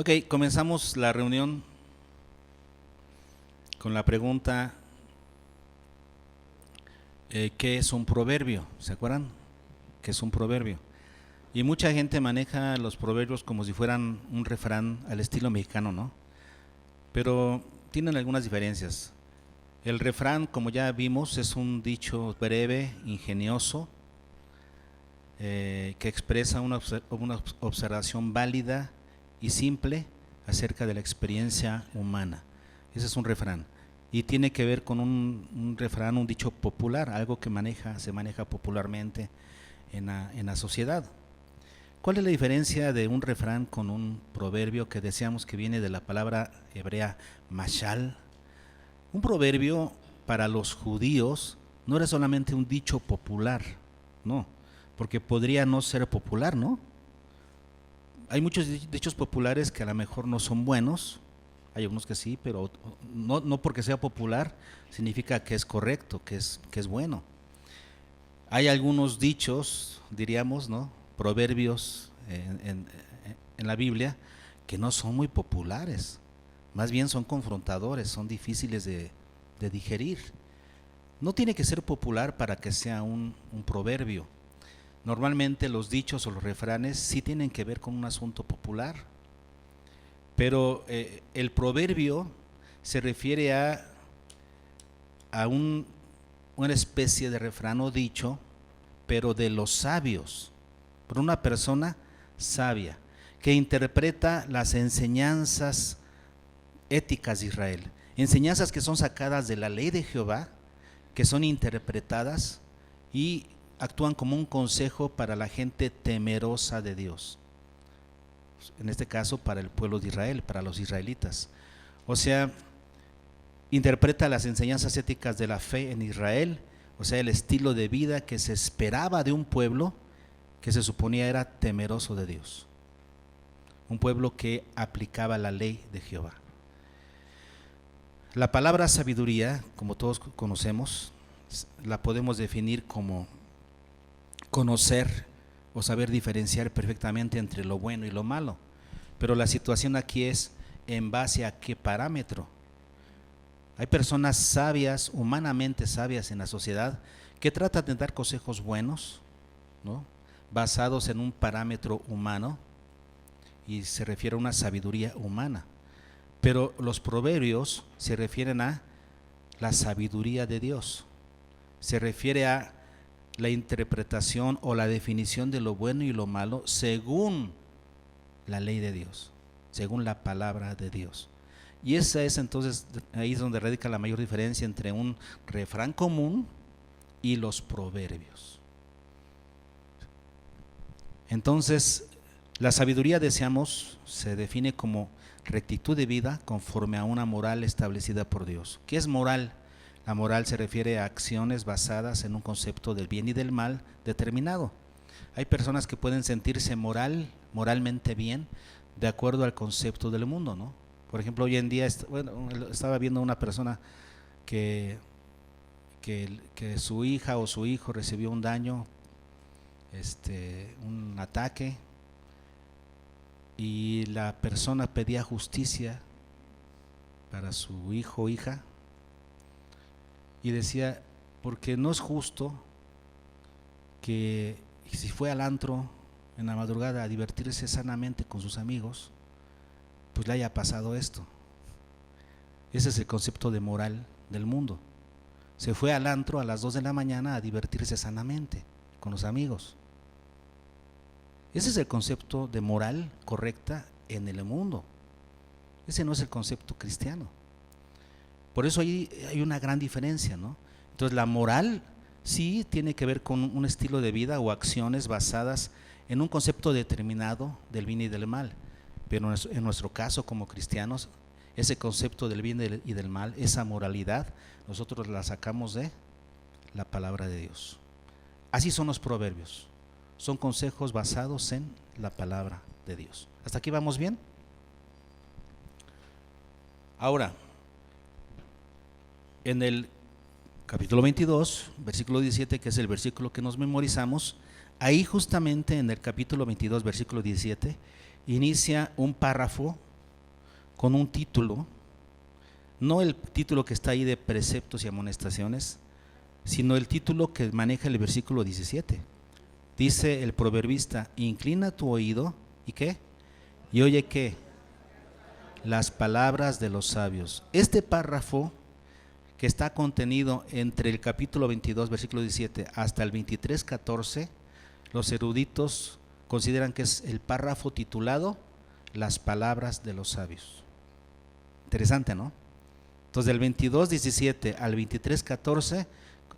Ok, comenzamos la reunión con la pregunta, ¿qué es un proverbio? ¿Se acuerdan? ¿Qué es un proverbio? Y mucha gente maneja los proverbios como si fueran un refrán al estilo mexicano, ¿no? Pero tienen algunas diferencias. El refrán, como ya vimos, es un dicho breve, ingenioso, que expresa una observación válida y simple acerca de la experiencia humana. Ese es un refrán. Y tiene que ver con un refrán, un dicho popular, algo que se maneja popularmente en la sociedad. ¿Cuál es la diferencia de un refrán con un proverbio que decíamos que viene de la palabra hebrea mashal? Un proverbio para los judíos no era solamente un dicho popular, no, porque podría no ser popular, ¿no? Hay muchos dichos populares que a lo mejor no son buenos, hay algunos que sí, pero no porque sea popular significa que es correcto, que es bueno. Hay algunos dichos, diríamos, ¿no? Proverbios en la Biblia que no son muy populares, más bien son confrontadores, son difíciles de digerir. No tiene que ser popular para que sea un proverbio. Normalmente los dichos o los refranes sí tienen que ver con un asunto popular, pero el proverbio se refiere a una especie de refrán o dicho, pero de los sabios, por una persona sabia, que interpreta las enseñanzas éticas de Israel, enseñanzas que son sacadas de la ley de Jehová, que son interpretadas y actúan como un consejo para la gente temerosa de Dios, en este caso para el pueblo de Israel, para los israelitas. O sea, interpreta las enseñanzas éticas de la fe en Israel, o sea, el estilo de vida que se esperaba de un pueblo que se suponía era temeroso de Dios, un pueblo que aplicaba la ley de Jehová. La palabra sabiduría, como todos conocemos, la podemos definir como conocer o saber diferenciar perfectamente entre lo bueno y lo malo, pero la situación aquí es en base a qué parámetro. Hay personas sabias, humanamente sabias en la sociedad, que tratan de dar consejos buenos, ¿no?, basados en un parámetro humano, y se refiere a una sabiduría humana. Pero los proverbios se refieren a la sabiduría de Dios, se refiere a la interpretación o la definición de lo bueno y lo malo según la ley de Dios, según la palabra de Dios. Y esa es entonces, ahí es donde radica la mayor diferencia entre un refrán común y los proverbios. Entonces, la sabiduría, decíamos, se define como rectitud de vida conforme a una moral establecida por Dios. ¿Qué es moral? La moral se refiere a acciones basadas en un concepto del bien y del mal determinado. Hay personas que pueden sentirse moralmente bien de acuerdo al concepto del mundo, ¿no? Por ejemplo, hoy en día, estaba viendo una persona que su hija o su hijo recibió un daño, un ataque, y la persona pedía justicia para su hijo o hija y decía, porque no es justo que si fue al antro en la madrugada a divertirse sanamente con sus amigos, pues le haya pasado esto. Ese es el concepto de moral del mundo. Se fue al antro a las 2 de la mañana a divertirse sanamente con los amigos. Ese es el concepto de moral correcta en el mundo. Ese no es el concepto cristiano. Por eso hay una gran diferencia, ¿no? Entonces la moral sí tiene que ver con un estilo de vida o acciones basadas en un concepto determinado del bien y del mal. Pero en nuestro caso como cristianos, ese concepto del bien y del mal, esa moralidad, nosotros la sacamos de la palabra de Dios. Así son los proverbios. Son consejos basados en la palabra de Dios. ¿Hasta aquí vamos bien? Ahora, en el capítulo 22, versículo 17, que es el versículo que nos memorizamos, ahí justamente en el capítulo 22, versículo 17, inicia un párrafo con un título, no el título que está ahí de preceptos y amonestaciones, sino el título que maneja el versículo 17. Dice el proverbista: inclina tu oído, ¿y qué? Y oye, ¿qué? Las palabras de los sabios. Este párrafo que está contenido entre el capítulo 22, versículo 17, hasta el 23, 14, los eruditos consideran que es el párrafo titulado Las palabras de los sabios. Interesante, ¿no? Entonces, del 22, 17 al 23, 14,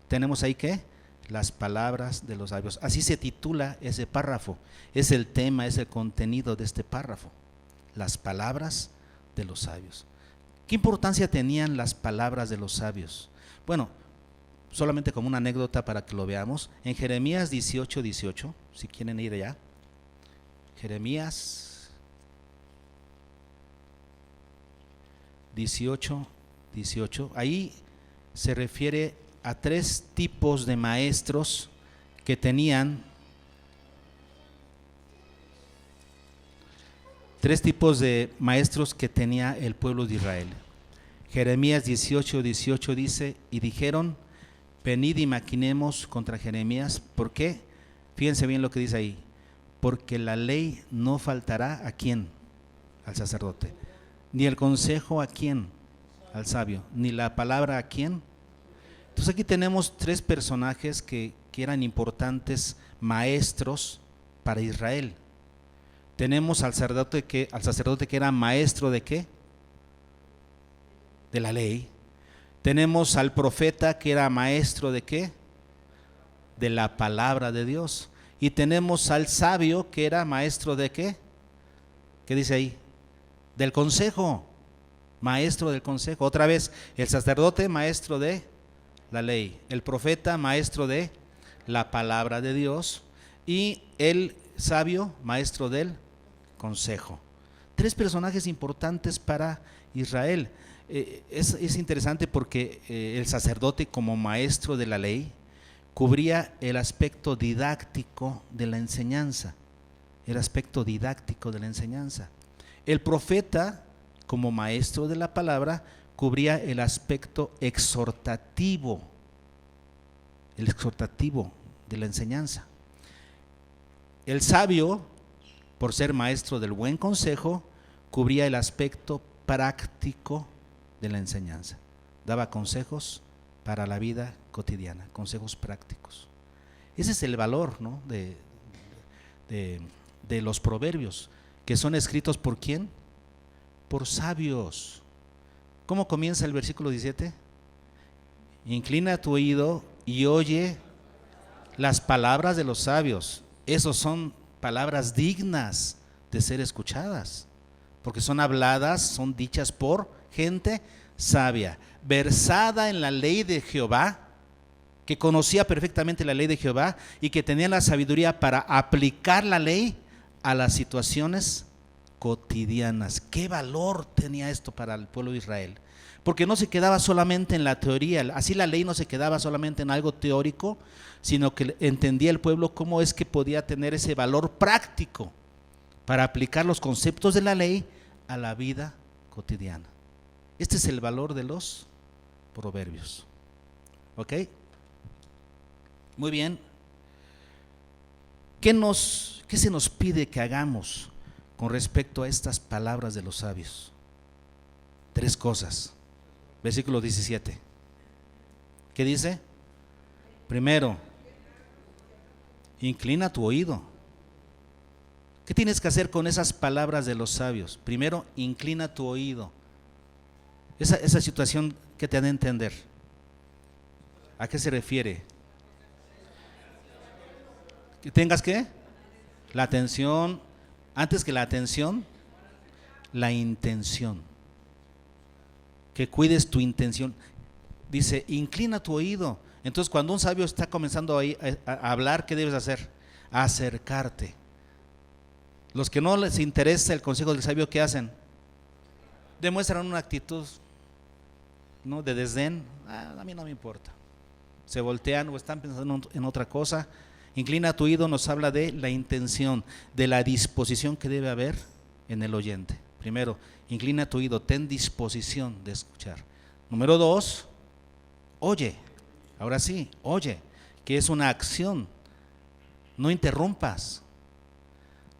tenemos ahí ¿qué? Las palabras de los sabios. Así se titula ese párrafo. Es el tema, es el contenido de este párrafo. Las palabras de los sabios. ¿Qué importancia tenían las palabras de los sabios? Bueno, solamente como una anécdota para que lo veamos. En Jeremías 18, 18, si quieren ir allá. Jeremías 18, 18. Ahí se refiere a 3 tipos de maestros que tenían, 3 tipos de maestros que tenía el pueblo de Israel. Jeremías 18, 18 dice: y dijeron, venid y maquinemos contra Jeremías. ¿Por qué? Fíjense bien lo que dice ahí. Porque la ley no faltará, ¿a quién? Al sacerdote. Ni el consejo, ¿a quién? Al sabio. Ni la palabra, ¿a quién? Entonces aquí tenemos 3 personajes que eran importantes maestros para Israel. Tenemos al sacerdote que era maestro ¿de qué? De la ley. Tenemos al profeta que era maestro ¿de qué? De la palabra de Dios. Y tenemos al sabio que era maestro ¿de qué? ¿Qué dice ahí? Del consejo. Maestro del consejo. Otra vez, el sacerdote maestro de la ley, el profeta maestro de la palabra de Dios y el sabio maestro del consejo. 3 personajes importantes para Israel. Es interesante porque el sacerdote como maestro de la ley cubría el aspecto didáctico de la enseñanza, el aspecto didáctico de la enseñanza. El profeta como maestro de la palabra cubría el aspecto exhortativo, el exhortativo de la enseñanza. El sabio, por ser maestro del buen consejo, cubría el aspecto práctico de la enseñanza. Daba consejos para la vida cotidiana, consejos prácticos. Ese es el valor, ¿no? de los proverbios, que son escritos ¿por quién? Por sabios. ¿Cómo comienza el versículo 17? Inclina tu oído y oye las palabras de los sabios. Esos son palabras dignas de ser escuchadas, porque son habladas, son dichas por gente sabia, versada en la ley de Jehová, que conocía perfectamente la ley de Jehová y que tenía la sabiduría para aplicar la ley a las situaciones cotidianas. ¿Qué valor tenía esto para el pueblo de Israel? Porque no se quedaba solamente en la teoría, así la ley no se quedaba solamente en algo teórico, sino que entendía el pueblo cómo es que podía tener ese valor práctico para aplicar los conceptos de la ley a la vida cotidiana. Este es el valor de los proverbios. ¿Ok? Muy bien. ¿Qué se nos pide que hagamos con respecto a estas palabras de los sabios? 3 cosas. Versículo 17. ¿Qué dice? Primero, inclina tu oído. ¿Qué tienes que hacer con esas palabras de los sabios? Primero, inclina tu oído. Esa situación que te han de entender. ¿A qué se refiere? ¿Que tengas qué? La atención. Antes que la atención, la intención. Que cuides tu intención. Dice, inclina tu oído. Entonces, cuando un sabio está comenzando a hablar, ¿qué debes hacer? Acercarte. Los que no les interesa el consejo del sabio, ¿qué hacen? Demuestran una actitud, ¿no?, de desdén. A mí no me importa. Se voltean o están pensando en otra cosa. Inclina tu oído nos habla de la intención, de la disposición que debe haber en el oyente. Primero, inclina tu oído, ten disposición de escuchar. Número 2, oye. Ahora sí, oye, que es una acción. No interrumpas,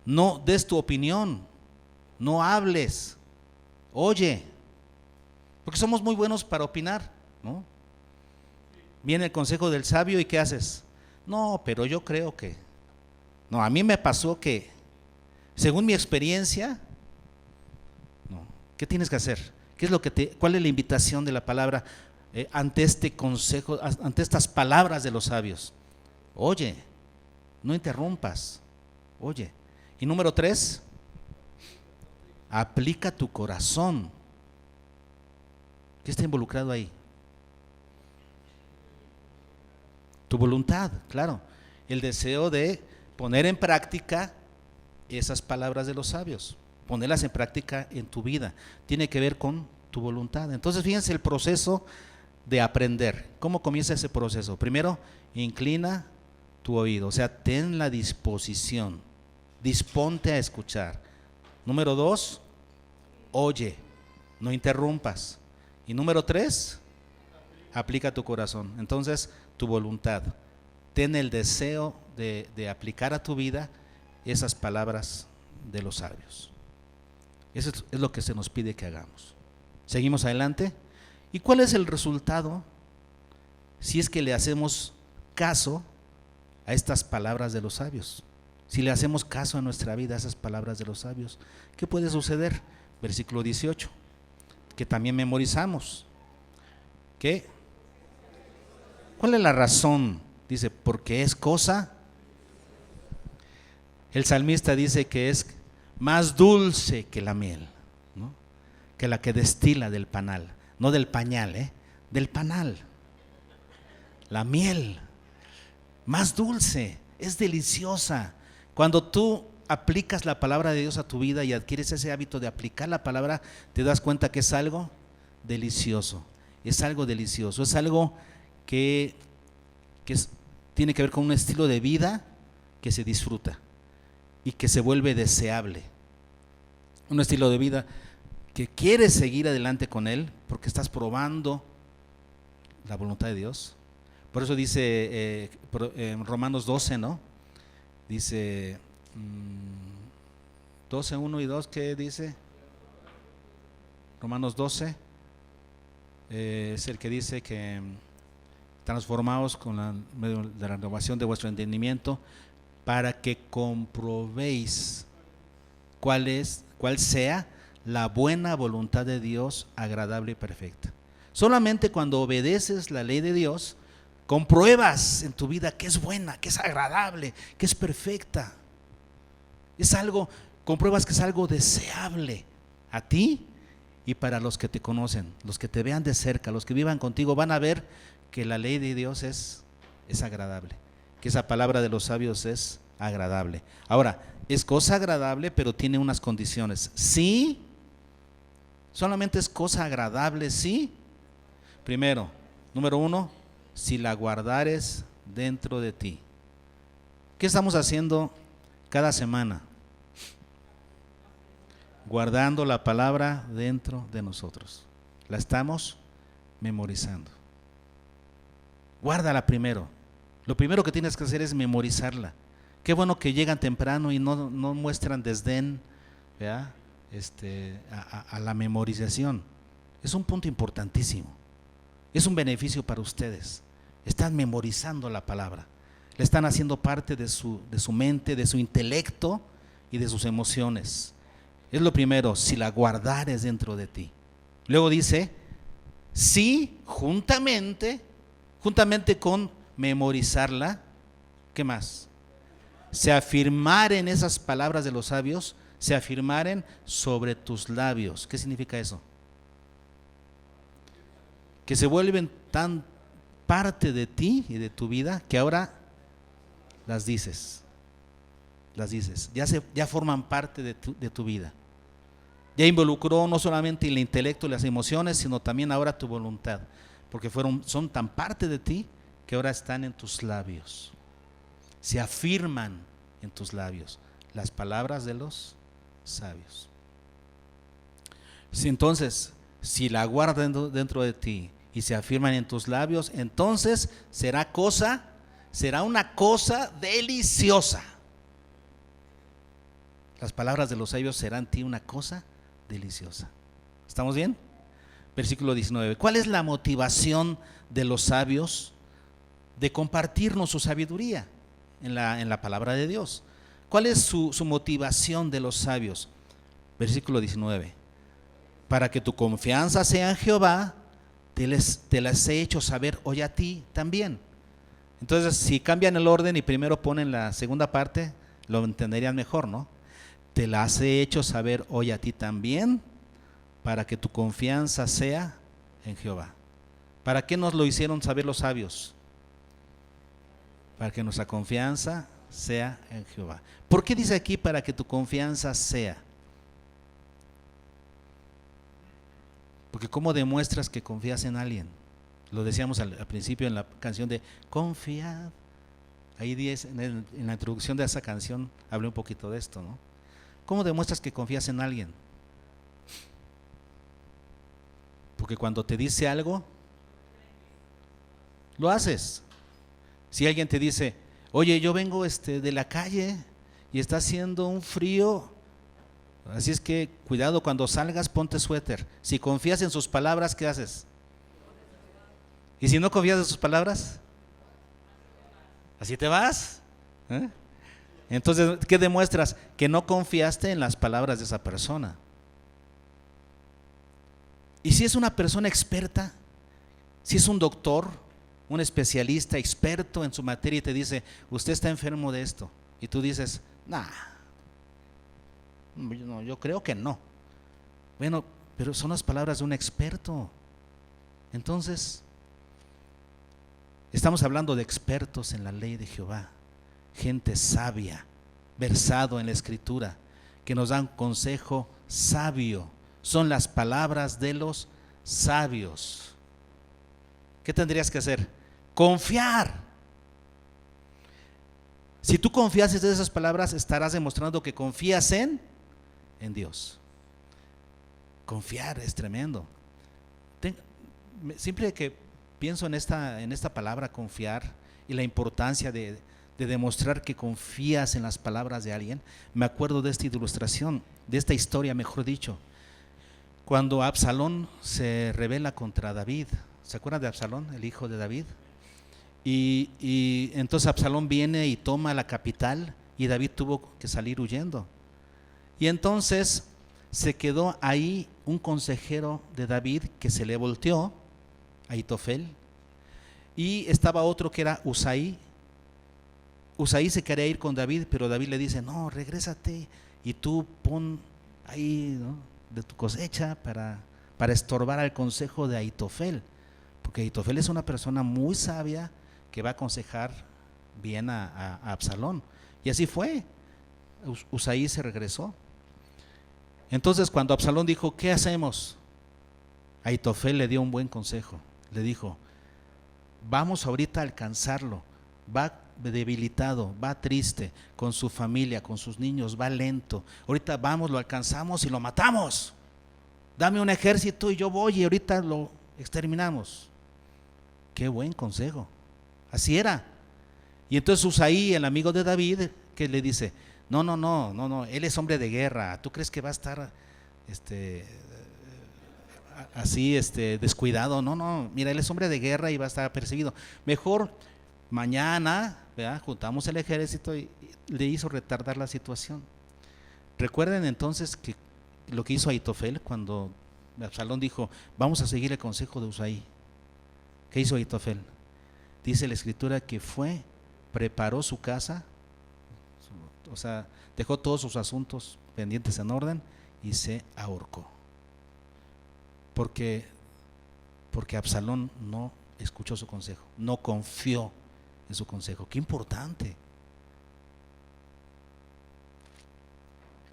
no des tu opinión, no hables, oye, porque somos muy buenos para opinar, ¿no? Viene el consejo del sabio y ¿qué haces? No, pero yo creo que, no, a mí me pasó que, según mi experiencia, no. ¿Qué tienes que hacer? ¿Qué es lo que cuál es la invitación de la palabra ante este consejo, ante estas palabras de los sabios? Oye, no interrumpas, oye. Y número 3, aplica tu corazón. ¿Qué está involucrado ahí? Tu voluntad, claro. El deseo de poner en práctica esas palabras de los sabios, ponerlas en práctica en tu vida. Tiene que ver con tu voluntad. Entonces, fíjense el proceso de aprender. ¿Cómo comienza ese proceso? Primero, inclina tu oído, o sea, ten la disposición, disponte a escuchar. Número 2, oye, no interrumpas. Y número 3, aplica tu corazón. Entonces, tu voluntad, ten el deseo de aplicar a tu vida esas palabras de los sabios. Eso es lo que se nos pide que hagamos. Seguimos adelante. ¿Y cuál es el resultado si es que le hacemos caso a estas palabras de los sabios? Si le hacemos caso en nuestra vida a esas palabras de los sabios, ¿qué puede suceder? Versículo 18, que también memorizamos. ¿Qué? ¿Cuál es la razón? Dice, porque es cosa. El salmista dice que es más dulce que la miel, ¿no? Que la que destila del panal, no del pañal, del panal. La miel, más dulce, es deliciosa. Cuando tú aplicas la palabra de Dios a tu vida y adquieres ese hábito de aplicar la palabra, te das cuenta que es algo delicioso, es algo delicioso, es algo que tiene que ver con un estilo de vida que se disfruta y que se vuelve deseable. Un estilo de vida que quieres seguir adelante con él porque estás probando la voluntad de Dios. Por eso dice en Romanos 12, ¿no? Dice 12, 1 y 2, ¿qué dice? Romanos 12 es el que dice que transformaos con la renovación de vuestro entendimiento para que comprobéis cuál sea la buena voluntad de Dios, agradable y perfecta. Solamente cuando obedeces la ley de Dios, compruebas en tu vida que es buena, que es agradable, que es perfecta. Es algo, compruebas que es algo deseable a ti y para los que te conocen, los que te vean de cerca, los que vivan contigo, van a ver que la ley de Dios es agradable, que esa palabra de los sabios es agradable. Ahora, es cosa agradable, pero tiene unas condiciones. Sí, solamente es cosa agradable, sí. Primero, número 1, si la guardares dentro de ti. ¿Qué estamos haciendo cada semana? Guardando la palabra dentro de nosotros. La estamos memorizando. Guárdala primero. Lo primero que tienes que hacer es memorizarla. Qué bueno que llegan temprano y no muestran desdén, ¿verdad? A la memorización. Es un punto importantísimo. Es un beneficio para ustedes. Están memorizando la palabra. Le están haciendo parte de su mente, de su intelecto y de sus emociones. Es lo primero, si la guardares dentro de ti. Luego dice, si juntamente con memorizarla, ¿qué más? Se afirmaren esas palabras de los sabios, se afirmaren sobre tus labios. ¿Qué significa eso? Que se vuelven tan parte de ti y de tu vida que ahora las dices, ya forman parte de tu vida. Ya involucró no solamente el intelecto y las emociones, sino también ahora tu voluntad, porque son tan parte de ti que ahora están en tus labios. Se afirman en tus labios las palabras de los sabios. Entonces, si la guardan dentro de ti y se afirman en tus labios, entonces será una cosa deliciosa. Las palabras de los sabios serán en ti una cosa deliciosa. ¿Estamos bien? Versículo 19. ¿Cuál es la motivación de los sabios de compartirnos su sabiduría en la palabra de Dios? ¿Cuál es su motivación de los sabios? Versículo 19. Para que tu confianza sea en Jehová, te las he hecho saber hoy a ti también. Entonces, si cambian el orden y primero ponen la segunda parte, lo entenderían mejor, ¿no? Te las he hecho saber hoy a ti también, para que tu confianza sea en Jehová. ¿Para qué nos lo hicieron saber los sabios? Para que nuestra confianza sea en Jehová. ¿Por qué dice aquí para que tu confianza sea? Porque ¿cómo demuestras que confías en alguien? Lo decíamos al principio en la canción de Confiad. Ahí en la introducción de esa canción hablé un poquito de esto, ¿no? ¿Cómo demuestras que confías en alguien? Porque cuando te dice algo, lo haces. Si alguien te dice, oye, yo vengo de la calle y está haciendo un frío, así es que cuidado, cuando salgas ponte suéter. Si confías en sus palabras, ¿qué haces? Y si no confías en sus palabras, así te vas. Entonces, ¿qué demuestras? Que no confiaste en las palabras de esa persona. Y si es una persona experta, si es un doctor, un especialista, experto en su materia y te dice, usted está enfermo de esto, y tú dices, nah, no, yo creo que no. Bueno, pero son las palabras de un experto. Entonces, estamos hablando de expertos en la ley de Jehová, gente sabia, versado en la Escritura, que nos dan consejo sabio. Son las palabras de los sabios. ¿Qué tendrías que hacer? Confiar. Si tú confías en esas palabras, estarás demostrando que confías en Dios. Confiar es tremendo. Siempre que pienso en esta palabra confiar y la importancia de demostrar que confías en las palabras de alguien, me acuerdo de esta ilustración, de esta historia, mejor dicho. Cuando Absalón se rebela contra David, ¿se acuerdan de Absalón, el hijo de David? Y entonces Absalón viene y toma la capital y David tuvo que salir huyendo. Y entonces se quedó ahí un consejero de David que se le volteó, Ahitofel, y estaba otro que era Usaí. Usaí se quería ir con David, pero David le dice, no, regrésate y tú pon ahí, ¿no?, de tu cosecha para estorbar al consejo de Ahitofel, porque Ahitofel es una persona muy sabia que va a aconsejar bien a Absalón. Y así fue. Usaí se regresó. Entonces cuando Absalón dijo, ¿qué hacemos?, Ahitofel le dio un buen consejo. Le dijo, vamos ahorita a alcanzarlo, va debilitado, va triste, con su familia, con sus niños, va lento. Ahorita vamos, lo alcanzamos y lo matamos. Dame un ejército y yo voy y ahorita lo exterminamos. Qué buen consejo. Así era. Y entonces Usaí, el amigo de David, que le dice, no, él es hombre de guerra. ¿Tú crees que va a estar así descuidado? No, mira, él es hombre de guerra y va a estar perseguido. Mejor mañana, ¿verdad?, juntamos el ejército, y le hizo retardar la situación. Recuerden entonces que lo que hizo Ahitofel cuando Absalón dijo, vamos a seguir el consejo de Usaí. ¿Qué hizo Ahitofel? Dice la Escritura que preparó su casa, o sea, dejó todos sus asuntos pendientes en orden y se ahorcó. Porque Absalón no escuchó su consejo, no confió en su consejo. Qué importante.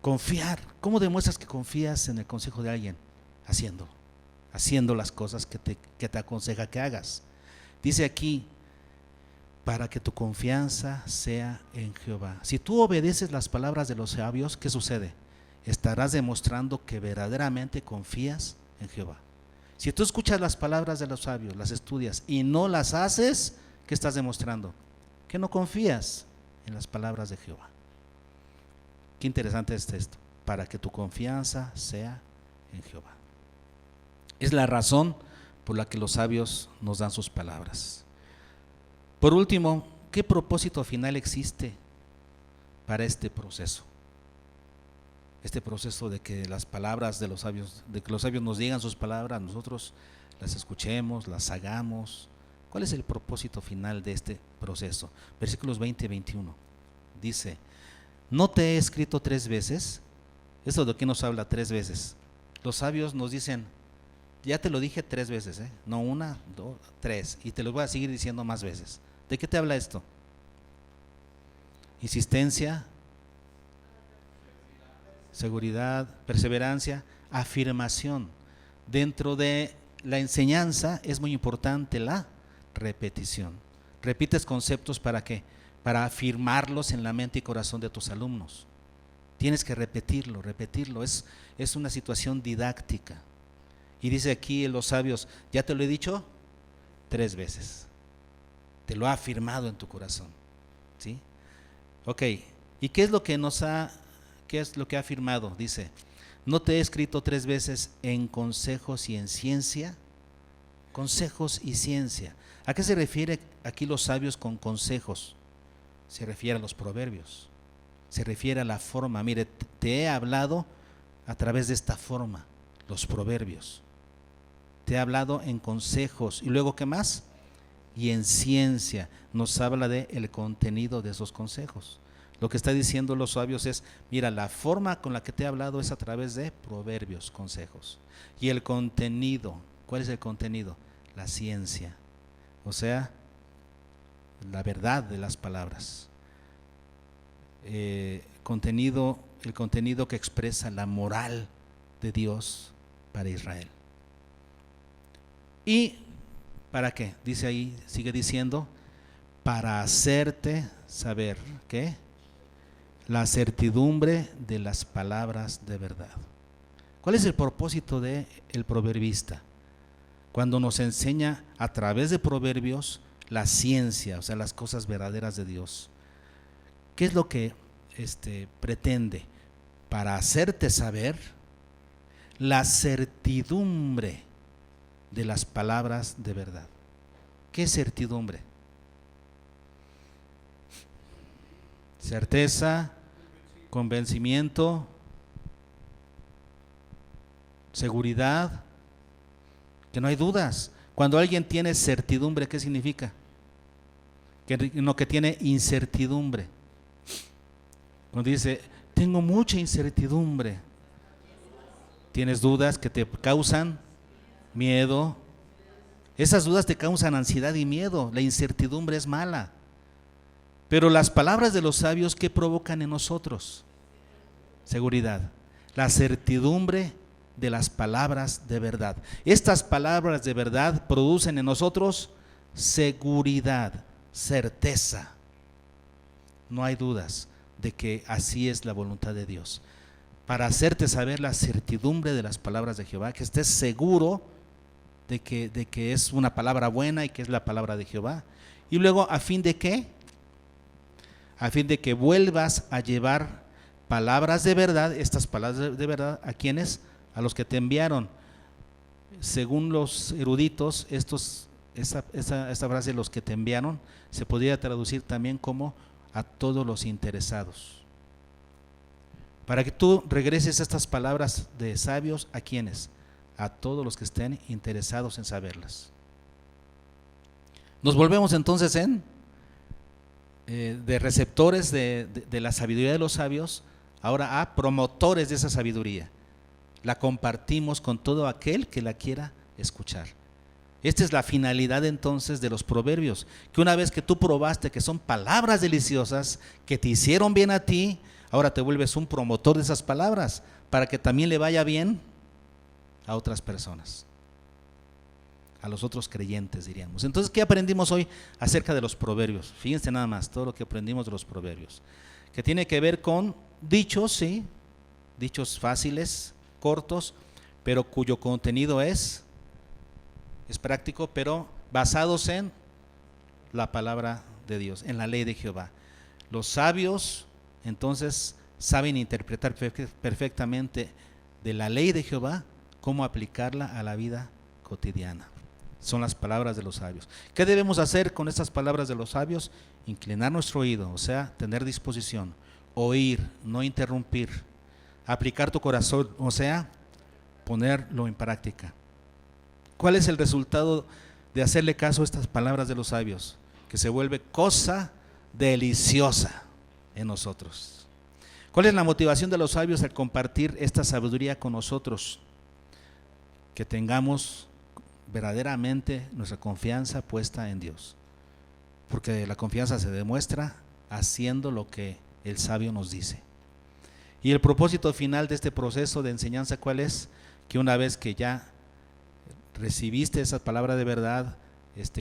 Confiar. ¿Cómo demuestras que confías en el consejo de alguien? Haciendo las cosas que te aconseja que hagas. Dice aquí, para que tu confianza sea en Jehová. Si tú obedeces las palabras de los sabios, ¿qué sucede? estarás demostrando que verdaderamente confías en Jehová. Si tú escuchas las palabras de los sabios, las estudias y no las haces, ¿qué estás demostrando? Que no confías en las palabras de Jehová. Qué interesante es esto, para que tu confianza sea en Jehová. Es la razón por la que los sabios nos dan sus palabras. Por último, ¿qué propósito final existe para este proceso? Este proceso de que las palabras de los sabios, de que los sabios nos digan sus palabras, nosotros las escuchemos, las hagamos. ¿Cuál es el propósito final de este proceso? Versículos 20 y 21. Dice, ¿no te he escrito 3 veces? Esto de aquí nos habla 3 veces. Los sabios nos dicen, ya te lo dije 3 veces, no 1, 2, 3, y te lo voy a seguir diciendo más veces. ¿De qué te habla esto? Insistencia, seguridad, perseverancia, afirmación. Dentro de la enseñanza es muy importante la repetición. Repites conceptos ¿para qué? Para afirmarlos en la mente y corazón de tus alumnos. Tienes que repetirlo, es una situación didáctica. Y dice aquí los sabios, ya te lo he dicho 3 veces. Te lo ha afirmado en tu corazón. ¿Sí? Ok, ¿y qué es lo que ha afirmado? Dice, ¿no te he escrito 3 veces en consejos y en ciencia? Consejos y ciencia. ¿A qué se refiere aquí los sabios con consejos? Se refiere a los proverbios, se refiere a la forma. Mire, te he hablado a través de esta forma, los proverbios. Te he hablado en consejos. ¿Y luego qué más? Y en ciencia. Nos habla del contenido de esos consejos. Lo que está diciendo los sabios es, mira, la forma con la que te he hablado es a través de proverbios, consejos. Y el contenido, ¿cuál es el contenido? La ciencia, o sea, la verdad de las palabras. El contenido que expresa la moral de Dios para Israel. ¿Y para qué? Dice ahí, sigue diciendo, para hacerte saber, ¿qué? La certidumbre de las palabras de verdad. ¿Cuál es el propósito del proverbista? Cuando nos enseña a través de proverbios la ciencia, o sea, las cosas verdaderas de Dios. ¿Qué es lo que pretende? Para hacerte saber la certidumbre de las palabras de verdad. ¿Qué certidumbre? Certeza, convencimiento, seguridad, que no hay dudas. Cuando alguien tiene certidumbre, ¿qué significa? Que tiene incertidumbre. Cuando dice, tengo mucha incertidumbre, tienes dudas que te causan miedo. Esas dudas te causan ansiedad y miedo. La incertidumbre es mala. Pero las palabras de los sabios, ¿qué provocan en nosotros? Seguridad. La certidumbre de las palabras de verdad. Estas palabras de verdad producen en nosotros seguridad, certeza. No hay dudas de que así es la voluntad de Dios. Para hacerte saber la certidumbre de las palabras de Jehová, que estés seguro de que es una palabra buena y que es la palabra de Jehová. Y luego, ¿a fin de qué? A fin de que vuelvas a llevar palabras de verdad, estas palabras de verdad, ¿a quiénes? A los que te enviaron. Según los eruditos, esta frase, los que te enviaron, se podría traducir también como a todos los interesados. Para que tú regreses estas palabras de sabios, ¿a quiénes? A todos los que estén interesados en saberlas. Nos volvemos entonces de receptores de la sabiduría de los sabios, ahora a promotores de esa sabiduría. La compartimos con todo aquel que la quiera escuchar. Esta es la finalidad entonces de los proverbios, que una vez que tú probaste que son palabras deliciosas, que te hicieron bien a ti, ahora te vuelves un promotor de esas palabras, para que también le vaya bien a otras personas, a los otros creyentes, diríamos. Entonces, ¿qué aprendimos hoy acerca de los proverbios? Fíjense nada más, todo lo que aprendimos de los proverbios, que tiene que ver con dichos, sí, dichos fáciles, cortos, pero cuyo contenido es práctico, pero basados en la palabra de Dios, en la ley de Jehová. Los sabios entonces saben interpretar perfectamente de la ley de Jehová cómo aplicarla a la vida cotidiana. Son las palabras de los sabios. ¿Qué debemos hacer con estas palabras de los sabios? Inclinar nuestro oído, o sea, tener disposición, oír, no interrumpir, aplicar tu corazón, o sea, ponerlo en práctica. ¿Cuál es el resultado de hacerle caso a estas palabras de los sabios? Que se vuelve cosa deliciosa en nosotros. ¿Cuál es la motivación de los sabios al compartir esta sabiduría con nosotros? Que tengamos verdaderamente nuestra confianza puesta en Dios, porque la confianza se demuestra haciendo lo que el sabio nos dice. Y el propósito final de este proceso de enseñanza, ¿cuál es? Que una vez que ya recibiste esa palabra de verdad,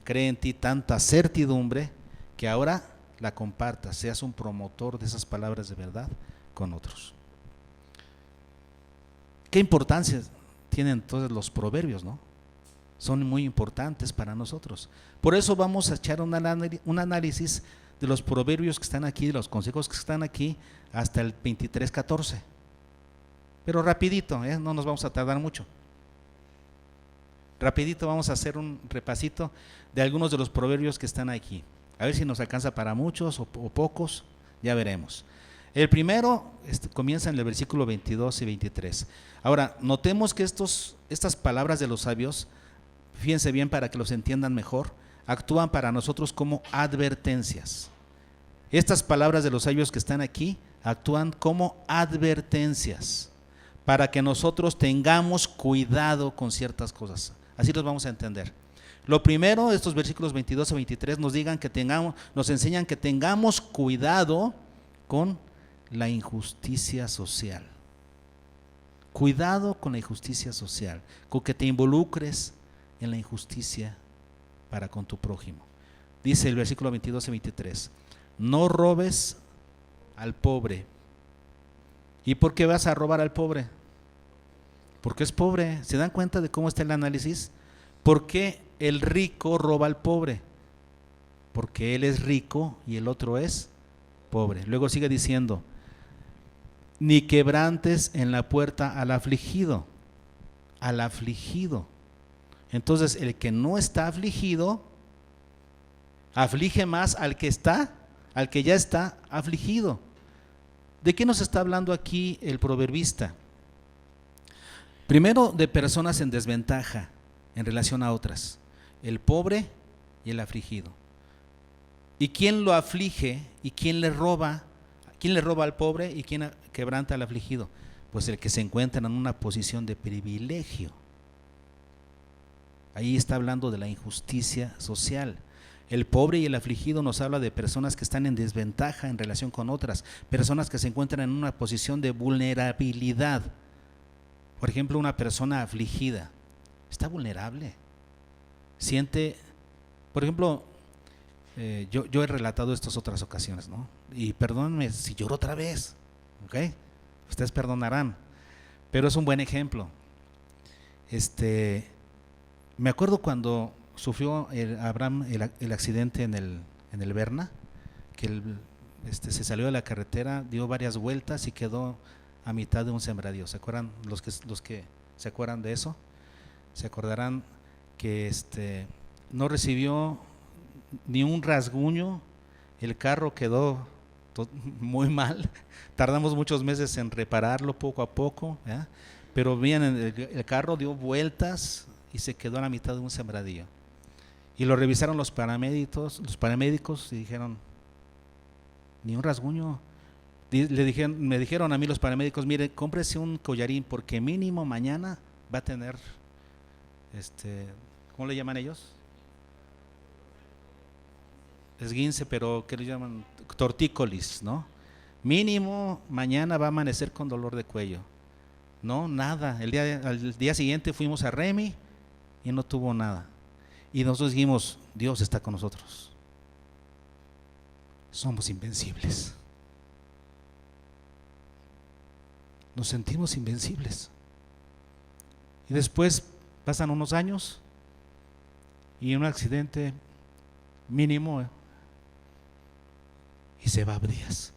cree en ti tanta certidumbre, que ahora la compartas, seas un promotor de esas palabras de verdad con otros. ¿Qué importancia tienen entonces los proverbios, no? Son muy importantes para nosotros. Por eso vamos a echar un análisis de los proverbios que están aquí, de los consejos que están aquí, hasta el 23:14. Pero rapidito, no nos vamos a tardar mucho. Rapidito vamos a hacer un repasito de algunos de los proverbios que están aquí. A ver si nos alcanza para muchos o pocos, ya veremos. El primero comienza en el versículo 22 y 23. Ahora, notemos que estas palabras de los sabios, fíjense bien para que los entiendan mejor, actúan para nosotros como advertencias. Estas palabras de los sabios que están aquí actúan como advertencias para que nosotros tengamos cuidado con ciertas cosas. Así los vamos a entender. Lo primero, estos versículos 22 a 23 nos enseñan que tengamos cuidado con la injusticia social. Cuidado con la injusticia social, con que te involucres en la injusticia para con tu prójimo. Dice el versículo 22 y 23, no robes al pobre. ¿Y por qué vas a robar al pobre? Porque es pobre. ¿Se dan cuenta de cómo está el análisis? ¿Por qué el rico roba al pobre? Porque él es rico y el otro es pobre. Luego sigue diciendo, ni quebrantes en la puerta al afligido. Al afligido. Entonces el que no está afligido aflige más al que ya está afligido. ¿De qué nos está hablando aquí el proverbista? Primero, de personas en desventaja en relación a otras, el pobre y el afligido. ¿Y quién lo aflige y quién le roba? ¿Quién le roba al pobre y quién quebranta al afligido? Pues el que se encuentra en una posición de privilegio. Ahí está hablando de la injusticia social. El pobre y el afligido nos habla de personas que están en desventaja en relación con otras, personas que se encuentran en una posición de vulnerabilidad. Por ejemplo, una persona afligida está vulnerable. Siente, por ejemplo, yo he relatado estas otras ocasiones, ¿no? Y perdónenme si lloro otra vez, ¿ok? Ustedes perdonarán, pero es un buen ejemplo. Me acuerdo cuando sufrió Abraham el accidente en el Berna, que se salió de la carretera, dio varias vueltas y quedó a mitad de un sembradío. ¿Se acuerdan? Los que se acuerdan de eso, se acordarán que no recibió ni un rasguño, el carro quedó muy mal, tardamos muchos meses en repararlo poco a poco, ¿ya? Pero bien, el carro dio vueltas y se quedó a la mitad de un sembradío. Y lo revisaron los paramédicos y dijeron, ni un rasguño. Me dijeron a mí los paramédicos, mire, cómprese un collarín porque mínimo mañana va a tener, ¿cómo le llaman ellos? Esguince, pero ¿qué le llaman? Tortícolis, ¿no? Mínimo mañana va a amanecer con dolor de cuello. No, nada. Al día siguiente fuimos a Remy y no tuvo nada. Y nosotros dijimos, Dios está con nosotros. Somos invencibles. nos sentimos invencibles. Y después pasan unos años y un accidente mínimo y se va a Abdías.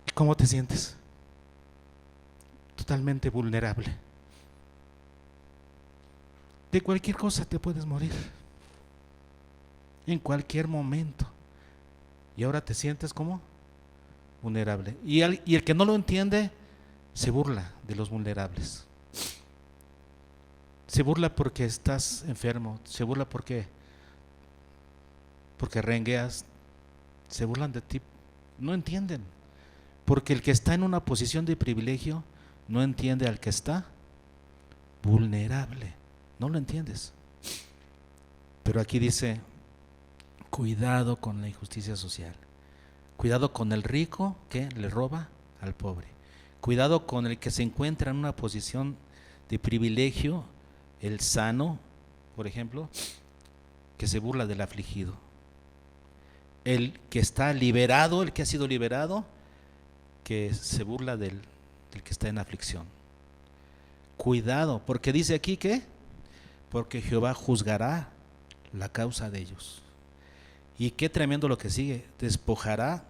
¿Y cómo te sientes? Totalmente vulnerable. De cualquier cosa te puedes morir, en cualquier momento. Y ahora te sientes como vulnerable. Y el que no lo entiende se burla de los vulnerables. Se burla porque estás enfermo, se burla porque rengueas, se burlan de ti. No entienden, porque el que está en una posición de privilegio no entiende al que está vulnerable. No lo entiendes. Pero aquí dice, cuidado con la injusticia social. Cuidado con el rico que le roba al pobre. Cuidado con el que se encuentra en una posición de privilegio, el sano, por ejemplo, que se burla del afligido. El que está liberado, el que ha sido liberado, que se burla del que está en aflicción. Cuidado, porque dice aquí que, porque Jehová juzgará la causa de ellos. Y qué tremendo lo que sigue, despojará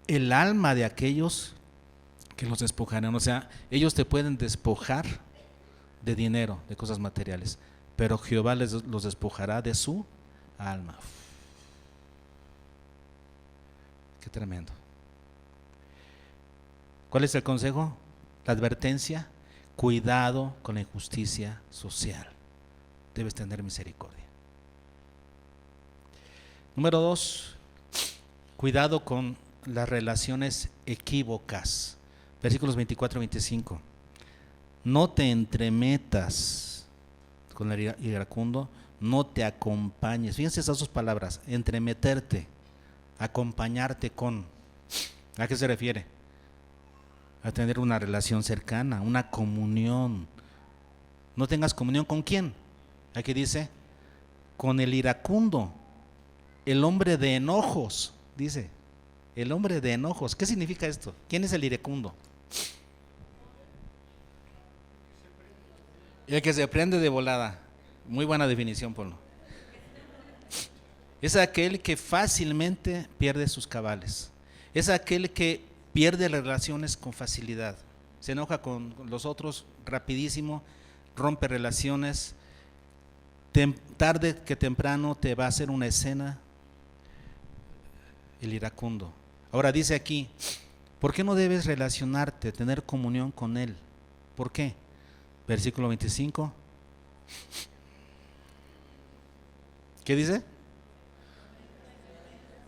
el alma de aquellos que los despojarán. O sea, ellos te pueden despojar de dinero, de cosas materiales, pero Jehová los despojará de su alma. Qué tremendo. ¿Cuál es el consejo? La advertencia: cuidado con la injusticia social. Debes tener misericordia. Número 2, cuidado con las relaciones equívocas. Versículos 24 y 25. No te entremetas con el iracundo, no te acompañes. Fíjense esas dos palabras, entremeterte, acompañarte con. ¿A qué se refiere? A tener una relación cercana, una comunión. No tengas comunión ¿con quién? Aquí dice, con el iracundo, el hombre de enojos, dice, el hombre de enojos. ¿Qué significa esto? ¿Quién es el iracundo? El que se prende de volada. Muy buena definición, Pablo. Es aquel que fácilmente pierde sus cabales. Es aquel que pierde relaciones con facilidad. Se enoja con los otros rapidísimo, rompe relaciones. Tarde que temprano te va a hacer una escena el iracundo. Ahora dice aquí, ¿por qué no debes relacionarte, tener comunión con él? ¿Por qué? Versículo 25. ¿Qué dice?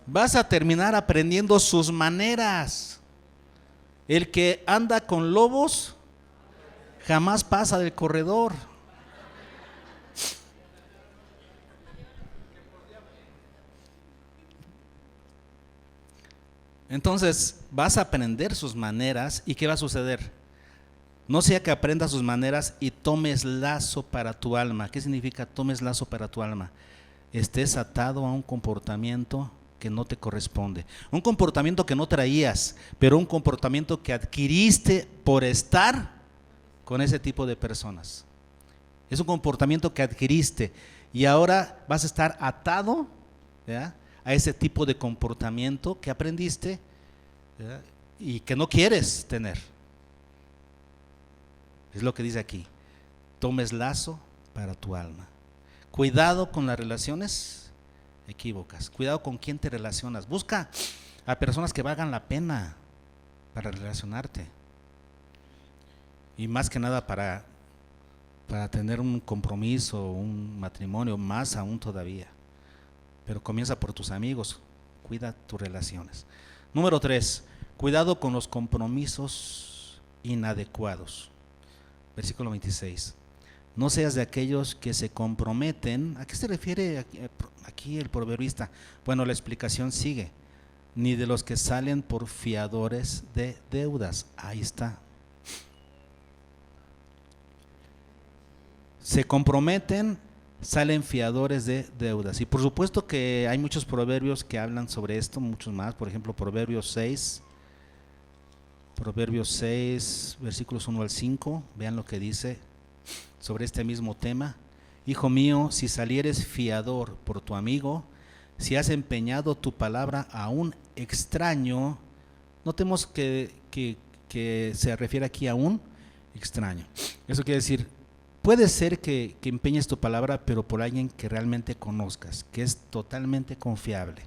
Vas a terminar aprendiendo sus maneras. El que anda con lobos jamás pasa del corredor. Entonces vas a aprender sus maneras. ¿Y qué va a suceder? No sea que aprendas sus maneras y tomes lazo para tu alma. ¿Qué significa tomes lazo para tu alma? Estés atado a un comportamiento que no te corresponde, un comportamiento que no traías, pero un comportamiento que adquiriste por estar con ese tipo de personas. Es un comportamiento que adquiriste y ahora vas a estar atado, ¿verdad?, a ese tipo de comportamiento que aprendiste, ¿verdad?, y que no quieres tener. Es lo que dice aquí, tomes lazo para tu alma. Cuidado con las relaciones equívocas, cuidado con quién te relacionas. Busca a personas que valgan la pena para relacionarte, y más que nada para tener un compromiso, un matrimonio, más aún todavía. Pero comienza por tus amigos, cuida tus relaciones. Número 3, cuidado con los compromisos inadecuados. Versículo 26. No seas de aquellos que se comprometen. ¿A qué se refiere aquí el proverbista? Bueno, la explicación sigue. Ni de los que salen por fiadores de deudas. Ahí está. Se comprometen, salen fiadores de deudas. Y por supuesto que hay muchos proverbios que hablan sobre esto, muchos más. Por ejemplo, Proverbios 6, Proverbios 6, versículos 1 al 5, vean lo que dice sobre este mismo tema. Hijo mío, si salieres fiador por tu amigo, si has empeñado tu palabra a un extraño, notemos que se refiere aquí a un extraño. Eso quiere decir, puede ser que empeñes tu palabra, pero por alguien que realmente conozcas, que es totalmente confiable,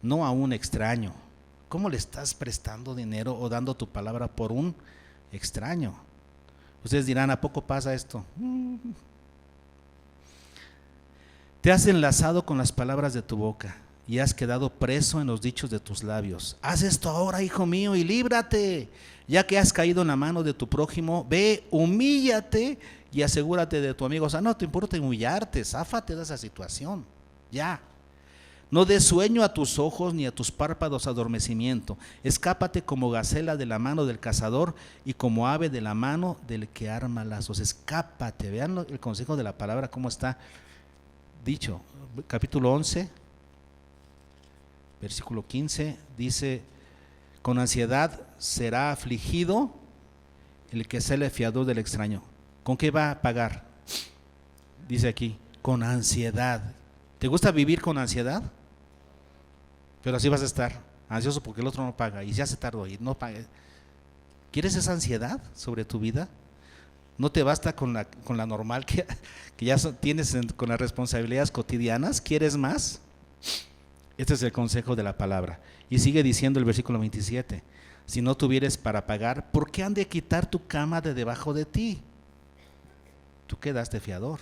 no a un extraño. ¿Cómo le estás prestando dinero o dando tu palabra por un extraño? Ustedes dirán, ¿a poco pasa esto? Te has enlazado con las palabras de tu boca y has quedado preso en los dichos de tus labios. Haz esto ahora, hijo mío, y líbrate. Ya que has caído en la mano de tu prójimo, ve, humíllate y asegúrate de tu amigo. O sea, no te importa humillarte, záfate de esa situación. Ya. No des sueño a tus ojos ni a tus párpados adormecimiento. Escápate como gacela de la mano del cazador y como ave de la mano del que arma lazos. Escápate. Vean el consejo de la palabra, cómo está dicho. Capítulo 11, versículo 15, dice: con ansiedad será afligido el que sale fiador del extraño. ¿Con qué va a pagar? Dice aquí, con ansiedad. ¿Te gusta vivir con ansiedad? Pero así vas a estar, ansioso porque el otro no paga y ya se tardó y no paga. ¿Quieres esa ansiedad sobre tu vida? ¿No te basta con la normal que ya tienes con las responsabilidades cotidianas? ¿Quieres más? Este es el consejo de la palabra. Y sigue diciendo el versículo 27, si no tuvieres para pagar, ¿por qué han de quitar tu cama de debajo de ti? Tú quedaste fiador.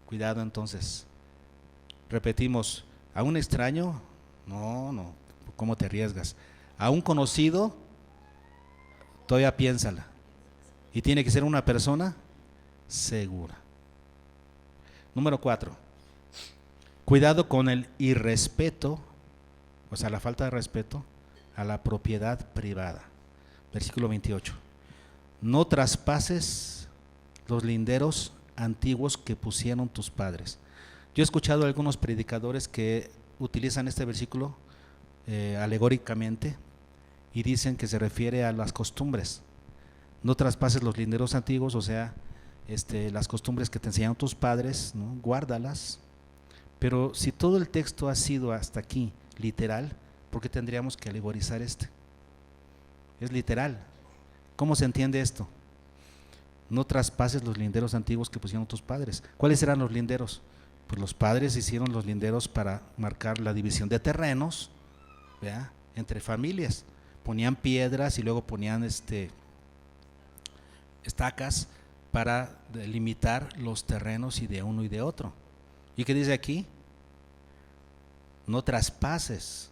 Cuidado entonces. Repetimos, ¿a un extraño? No, ¿cómo te arriesgas? ¿A un conocido? Todavía piénsala. Y tiene que ser una persona segura. Número 4. Cuidado con el irrespeto, o sea, la falta de respeto a la propiedad privada. Versículo 28. No traspases los linderos antiguos que pusieron tus padres. Yo he escuchado a algunos predicadores que utilizan este versículo alegóricamente y dicen que se refiere a las costumbres. No traspases los linderos antiguos, o sea, las costumbres que te enseñaron tus padres, ¿no? Guárdalas. Pero si todo el texto ha sido hasta aquí literal, ¿por qué tendríamos que alegorizar este? Es literal. ¿Cómo se entiende esto? No traspases los linderos antiguos que pusieron tus padres. ¿Cuáles eran los linderos? Pues los padres hicieron los linderos para marcar la división de terrenos, ¿verdad?, entre familias. Ponían piedras y luego ponían estacas para delimitar los terrenos y de uno y de otro. ¿Y qué dice aquí? No traspases.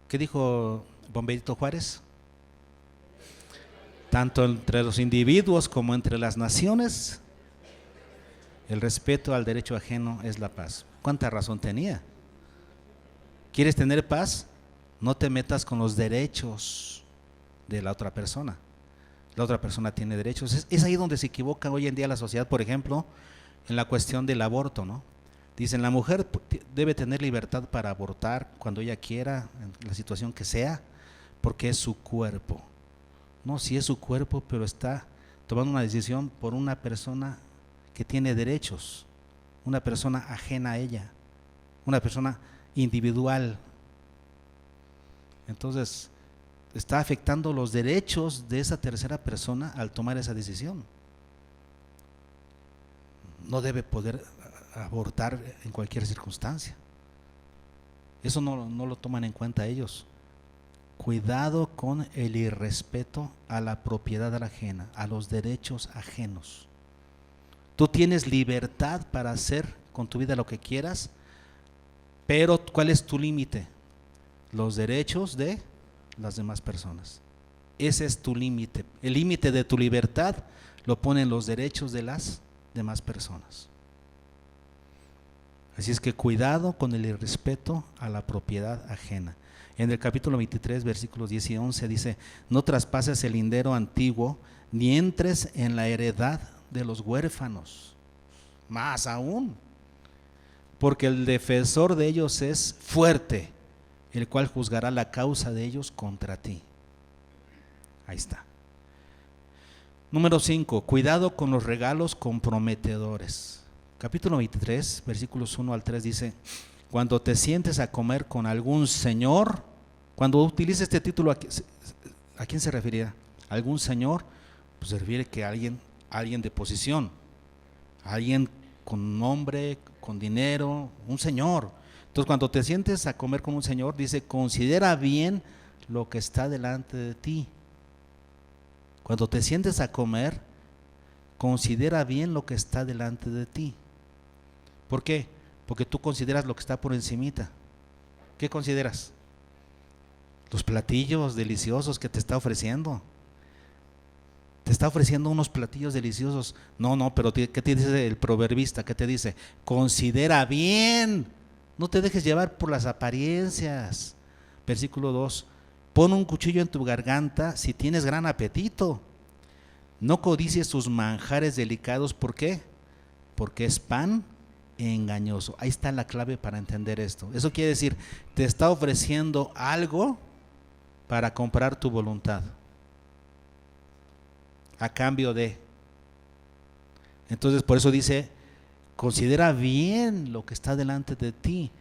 ¿Qué dijo Bomberito Juárez? Tanto entre los individuos como entre las naciones, el respeto al derecho ajeno es la paz. ¿Cuánta razón tenía? ¿Quieres tener paz? No te metas con los derechos de la otra persona. La otra persona tiene derechos. Es ahí donde se equivoca hoy en día la sociedad, por ejemplo, en la cuestión del aborto, ¿no? Dicen, la mujer debe tener libertad para abortar cuando ella quiera, en la situación que sea, porque es su cuerpo. No, sí es su cuerpo, pero está tomando una decisión por una persona que tiene derechos, una persona ajena a ella, una persona individual. Entonces, está afectando los derechos de esa tercera persona al tomar esa decisión. No debe poder abortar en cualquier circunstancia. Eso no lo toman en cuenta ellos. Cuidado con el irrespeto a la propiedad ajena, a los derechos ajenos. Tú tienes libertad para hacer con tu vida lo que quieras, pero ¿cuál es tu límite? Los derechos de las demás personas. Ese es tu límite. El límite de tu libertad lo ponen los derechos de las demás personas. Así es que cuidado con el irrespeto a la propiedad ajena. En el capítulo 23, versículos 10 y 11 dice, no traspases el lindero antiguo, ni entres en la heredad de los huérfanos. Más aún, porque el defensor de ellos es fuerte, el cual juzgará la causa de ellos contra ti. Ahí está. Número 5, cuidado con los regalos comprometedores. Capítulo 23, versículos 1 al 3 dice: cuando te sientes a comer con algún señor, cuando utilice este título, ¿a quién se referirá? ¿Algún señor? Pues se refiere que alguien de posición, alguien con nombre, con dinero, un señor. Entonces, cuando te sientes a comer con un señor, dice: considera bien lo que está delante de ti. Cuando te sientes a comer, considera bien lo que está delante de ti. ¿Por qué? Porque tú consideras lo que está por encimita. ¿Qué consideras? Los platillos deliciosos que te está ofreciendo. Te está ofreciendo unos platillos deliciosos. No, pero ¿qué te dice el proverbista? ¿Qué te dice? Considera bien. No te dejes llevar por las apariencias. Versículo 2. Pon un cuchillo en tu garganta si tienes gran apetito. No codicies tus manjares delicados. ¿Por qué? Porque es pan engañoso. Ahí está la clave para entender esto. Eso quiere decir, te está ofreciendo algo para comprar tu voluntad, a cambio de. Entonces, por eso dice: considera bien lo que está delante de ti.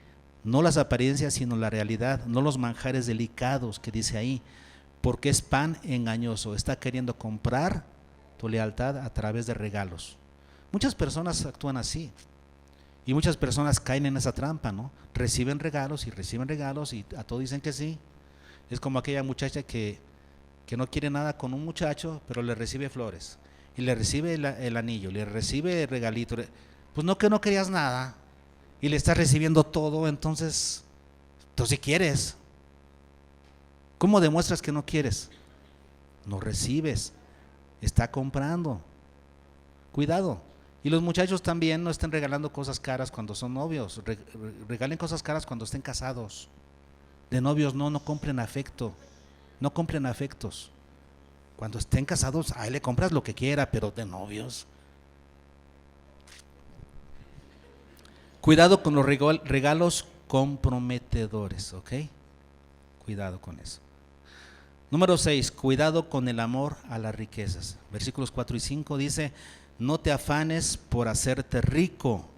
No las apariencias, sino la realidad. No los manjares delicados que dice ahí, porque es pan engañoso. Está queriendo comprar tu lealtad a través de regalos. Muchas personas actúan así, y muchas personas caen en esa trampa, ¿no? Reciben regalos y a todo dicen que sí. Es como aquella muchacha que no quiere nada con un muchacho, pero le recibe flores, y le recibe el anillo, le recibe el regalito. Pues no, que no querías nada, y le estás recibiendo todo. Entonces sí quieres. ¿Cómo demuestras que no quieres? No recibes, está comprando. Cuidado. Y los muchachos también no estén regalando cosas caras cuando son novios. Regalen cosas caras cuando estén casados. De novios no compren afecto. No compren afectos. Cuando estén casados, ahí le compras lo que quiera, pero de novios. Cuidado con los regalos comprometedores, ¿ok? Cuidado con eso. Número 6, cuidado con el amor a las riquezas. Versículos 4 y 5 dice: no te afanes por hacerte rico.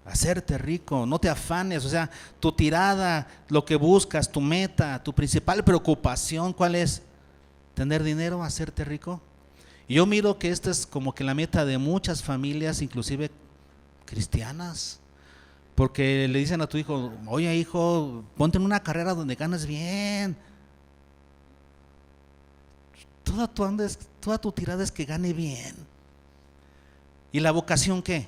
Hacerte rico, no te afanes. O sea, tu tirada, lo que buscas, tu meta, tu principal preocupación, ¿cuál es? ¿Tener dinero, hacerte rico? Y yo miro que esta es como que la meta de muchas familias, inclusive cristianas, porque le dicen a tu hijo: oye, hijo, ponte en una carrera donde ganes bien. Toda tu tirada es que gane bien. ¿Y la vocación qué?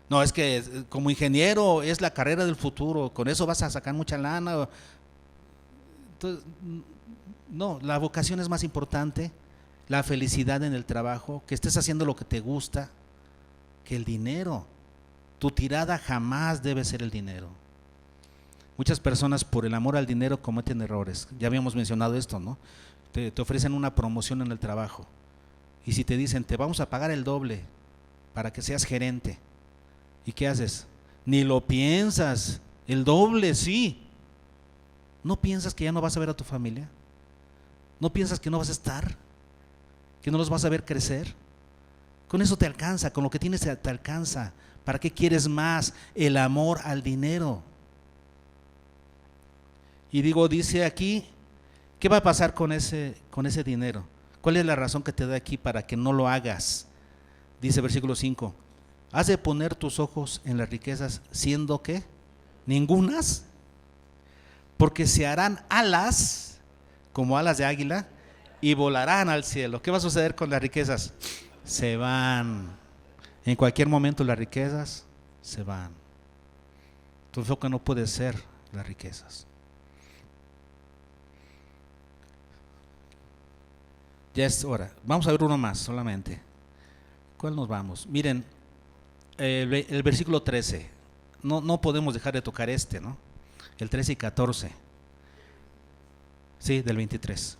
No, es que como ingeniero es la carrera del futuro, con eso vas a sacar mucha lana. Entonces, no, la vocación es más importante, la felicidad en el trabajo, que estés haciendo lo que te gusta, que el dinero. Tu tirada jamás debe ser el dinero. Muchas personas por el amor al dinero cometen errores. Ya habíamos mencionado esto, ¿no? Te ofrecen una promoción en el trabajo, y si te dicen: te vamos a pagar el doble para que seas gerente, ¿y qué haces? Ni lo piensas. El doble, sí. ¿No piensas que ya no vas a ver a tu familia? ¿No piensas que no vas a estar? ¿Que no los vas a ver crecer? Con eso te alcanza, con lo que tienes te alcanza. ¿Para qué quieres más? El amor al dinero. Y dice aquí, ¿qué va a pasar con ese dinero? ¿Cuál es la razón que te da aquí para que no lo hagas? Dice versículo 5: has de poner tus ojos en las riquezas, siendo que ningunas, porque se harán alas como alas de águila y volarán al cielo. ¿Qué va a suceder con las riquezas? Se van. En cualquier momento las riquezas se van. Tu enfoque no puede ser las riquezas. Ya es hora. Vamos a ver uno más solamente. ¿Cuál nos vamos? Miren, el versículo 13. No podemos dejar de tocar ¿no? El 13 y 14. Sí, del 23.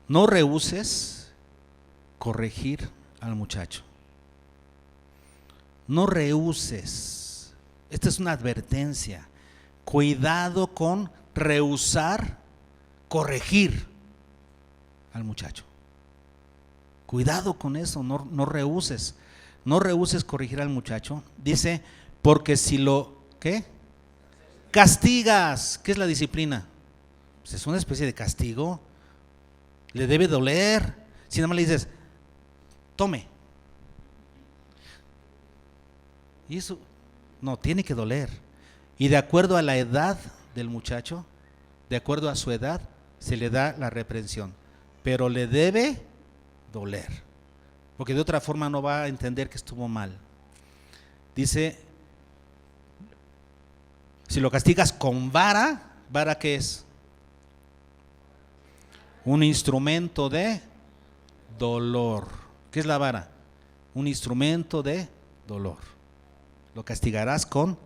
No rehuses corregir al muchacho. No rehuses. Esta es una advertencia. Cuidado con rehusar corregir al muchacho. Cuidado con eso, no rehuses. No rehuses corregir al muchacho. Dice, porque si lo, ¿qué? Castigas. ¿Qué es la disciplina? Pues es una especie de castigo. Le debe doler. Si nada más le dices, tome. Y eso, no, tiene que doler. Y de acuerdo a la edad del muchacho, de acuerdo a su edad, se le da la reprensión. Pero le debe doler, porque de otra forma no va a entender que estuvo mal. Dice, si lo castigas con vara, ¿vara qué es? Un instrumento de dolor. ¿Qué es la vara? Un instrumento de dolor. Lo castigarás con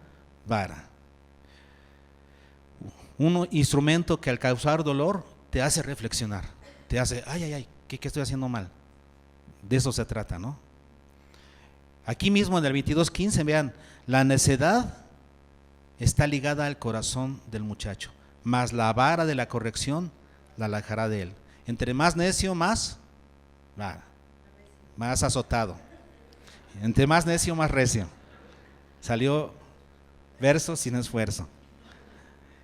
vara. Un instrumento que al causar dolor te hace reflexionar, te hace, ay, ¿qué estoy haciendo mal? De eso se trata, ¿no? Aquí mismo en el 22:15, vean, la necedad está ligada al corazón del muchacho, mas la vara de la corrección la alejará de él. Entre más necio, más vara, más azotado. Entre más necio, más recio. Salió verso sin esfuerzo.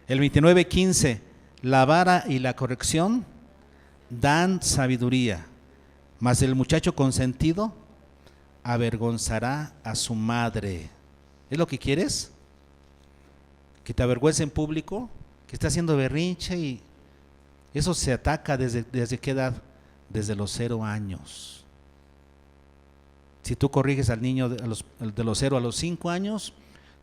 El 29:15, la vara y la corrección dan sabiduría, mas el muchacho consentido avergonzará a su madre. ¿Es lo que quieres? Que te avergüence en público, que esté haciendo berrinche, y eso se ataca ¿desde qué edad? Desde los 0 años. Si tú corriges al niño de los 0 a los 5 años,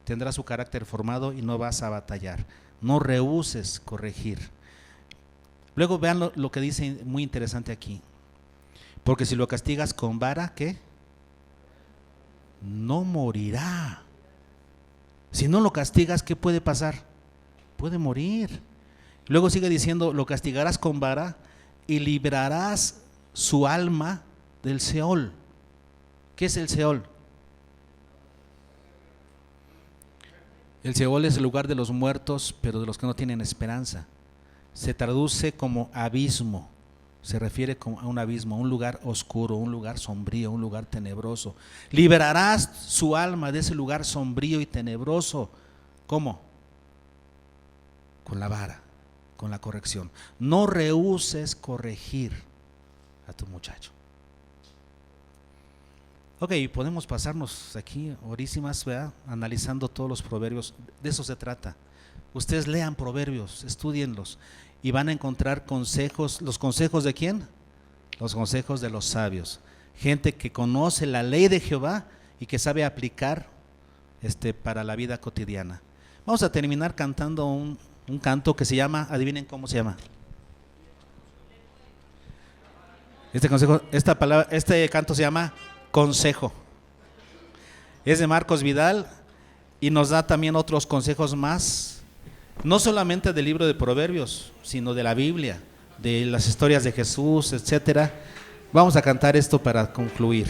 tendrá su carácter formado y no vas a batallar. No rehuses corregir. Luego vean lo que dice muy interesante aquí. Porque si lo castigas con vara, ¿qué? No morirá. Si no lo castigas, ¿qué puede pasar? Puede morir. Luego sigue diciendo, lo castigarás con vara y librarás su alma del Seol. ¿Qué es el Seol? El Seol es el lugar de los muertos, pero de los que no tienen esperanza. Se traduce como abismo, se refiere a un abismo, un lugar oscuro, un lugar sombrío, un lugar tenebroso. Liberarás su alma de ese lugar sombrío y tenebroso. ¿Cómo? Con la vara, con la corrección. No rehuses corregir a tu muchacho. Ok, podemos pasarnos aquí horísimas, ¿verdad? Analizando todos los proverbios. De eso se trata. Ustedes lean proverbios, estudienlos y van a encontrar consejos. ¿Los consejos de quién? Los consejos de los sabios. Gente que conoce la ley de Jehová y que sabe aplicar para la vida cotidiana. Vamos a terminar cantando un canto que se llama, adivinen cómo se llama. Este canto se llama Consejo. Es de Marcos Vidal y nos da también otros consejos más, no solamente del libro de Proverbios, sino de la Biblia, de las historias de Jesús, etcétera. Vamos a cantar esto para concluir.